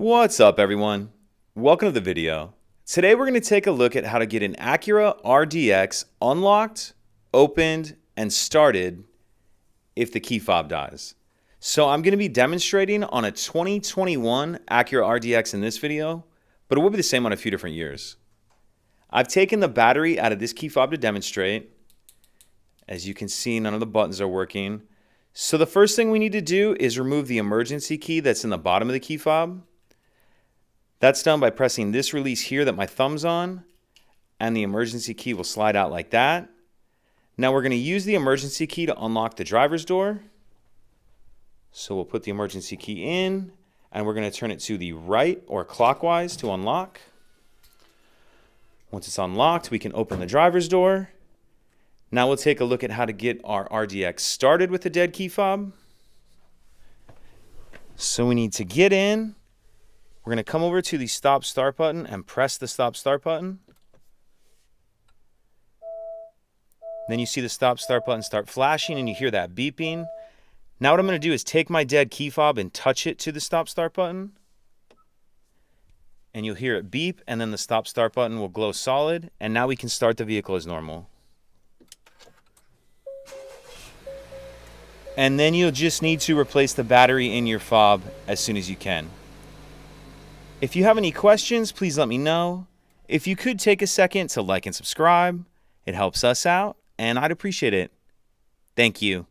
What's up, everyone? Welcome to the video. Today we're going to take a look at how to get an Acura RDX unlocked, opened, and started if the key fob dies. So I'm going to be demonstrating on a 2021 Acura RDX in this video, but it will be the same on a few different years. I've taken the battery out of this key fob to demonstrate. As you can see, none of the buttons are working. So the first thing we need to do is remove the emergency key that's in the bottom of the key fob. That's done by pressing this release here that my thumb's on, and the emergency key will slide out like that. Now we're going to use the emergency key to unlock the driver's door. So we'll put the emergency key in, and we're going to turn it to the right or clockwise to unlock. Once it's unlocked, we can open the driver's door. Now we'll take a look at how to get our RDX started with the dead key fob. So we need to get in. We're going to come over to the stop start button and press the stop start button. Then you see the stop start button start flashing and you hear that beeping. Now what I'm going to do is take my dead key fob and touch it to the stop start button. And you'll hear it beep, and then the stop start button will glow solid, and now we can start the vehicle as normal. And then you'll just need to replace the battery in your fob as soon as you can. If you have any questions, please let me know. If you could take a second to like and subscribe, it helps us out, and I'd appreciate it. Thank you.